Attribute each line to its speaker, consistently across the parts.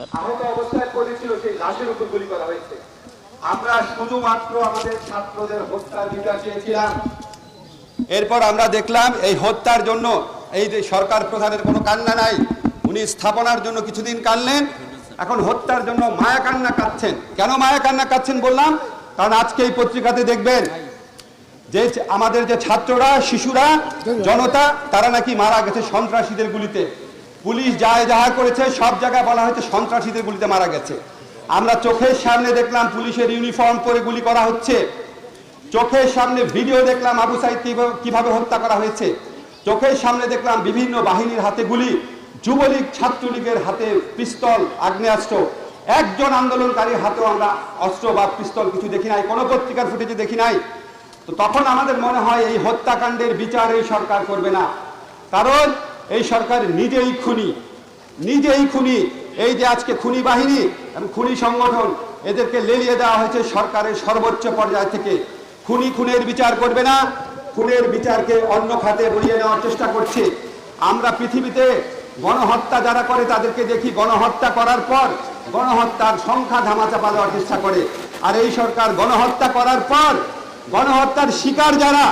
Speaker 1: আহত অবস্থায় পড়েছিল সেই লাশের উপর গুলি করা হয়েছে। আমরা শুধুমাত্র আমাদের ছাত্রদের হত্যার বিচার চেয়েছিলাম। এরপর আমরা দেখলাম এই হত্যার জন্য এই যে সরকার প্রধানের কোনো কান্না নাই। উনি স্থাপনার জন্য কিছুদিন কাঁদলেন, এখন হত্যার জন্য মায়া কান্না কাঁদছেন। কেন মায়া কান্না কাঁদছেন বললাম, কারণ আজকে এই পত্রিকাতে দেখবেন যে আমাদের যে ছাত্ররা, শিশুরা, জনতা তারা নাকি মারা গেছে সন্ত্রাসীদের গুলিতে। পুলিশ যাহা করেছে সব জায়গায় বলা হয়েছে সন্ত্রাসীদের গুলিতে মারা গেছে। আমরা চোখের সামনে দেখলাম পুলিশের ইউনিফর্ম পরে গুলি করা হচ্ছে, চোখের সামনে ভিডিও দেখলাম আবু সাইদ কিভাবে হত্যা করা হয়েছে, চোখের সামনে দেখলাম বিভিন্ন বাহিনীর হাতে গুলি, যুবলীগ ছাত্রলীগের হাতে পিস্তল, আগ্নেয়াস্ত্র, একজন আন্দোলনকারীর হাতেও আমরা অস্ত্র বা পিস্তল কিছু দেখি নাই, কোনো পত্রিকার ফুটেজে দেখি নাই। তো তখন আমাদের মনে হয় এই হত্যাকাণ্ডের বিচার এই সরকার করবে না, কারণ এই সরকার নিজেই খুনি। এই যে আজকে খুনি বাহিনী এবং খুনি সংগঠন, এদেরকে লেলিয়ে দেওয়া হয়েছে সরকারের সর্বোচ্চ পর্যায় থেকে। খুনের বিচার করবে না, খুনের বিচারকে অন্য খাতে বলিয়ে নেওয়ার চেষ্টা করছে। আমরা পৃথিবীতে গণহত্যা যারা করে তাদেরকে দেখি গণহত্যা করার পর গণহত্যার সংখ্যা ধামাচাপা দেওয়ার চেষ্টা করে, আর এই সরকার গণহত্যা করার পর গণহত্যার শিকার যারা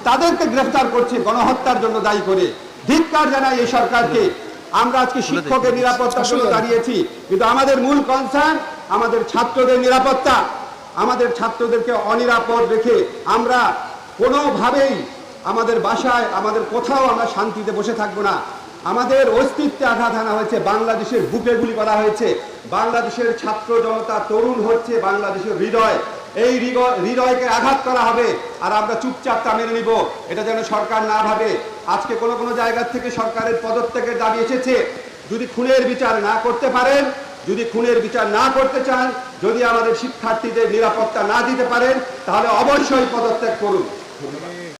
Speaker 1: তাদেরকে গ্রেফতার করছে গণহত্যার জন্য দায়ী করে। ধিক্কার জানাই এই সরকারকে। আমরা আজকে শিক্ষকের নিরাপত্তার জন্য দাঁড়িয়েছি, কিন্তু আমাদের মূল কনসার্ন আমাদের ছাত্রদের নিরাপত্তা। আমাদের ছাত্রদেরকে অনিরাপদ রেখে আমরা কোনোভাবেই আমাদের বাসায়, আমাদের কোথাও আমরা শান্তিতে বসে থাকবো না। আমাদের অস্তিত্বে আঘাত আনা হয়েছে, বাংলাদেশের বুকে গুলি করা হয়েছে, বাংলাদেশের ছাত্র জনতা তরুণ হচ্ছে বাংলাদেশের হৃদয়, এই হৃদয়কে আঘাত করা হবে, আর আমরা চুপচাপ তা মেনে নিব, এটা যেন সরকার না ভাবে। আজকে কোনো জায়গা থেকে সরকারের পদত্যাগের দাবি এসেছে। যদি খুনের বিচার না করতে পারেন, যদি খুনের বিচার না করতে চান, যদি আমাদের শিক্ষার্থীদের নিরাপত্তা না দিতে পারেন, তাহলে অবশ্যই পদত্যাগ করুন।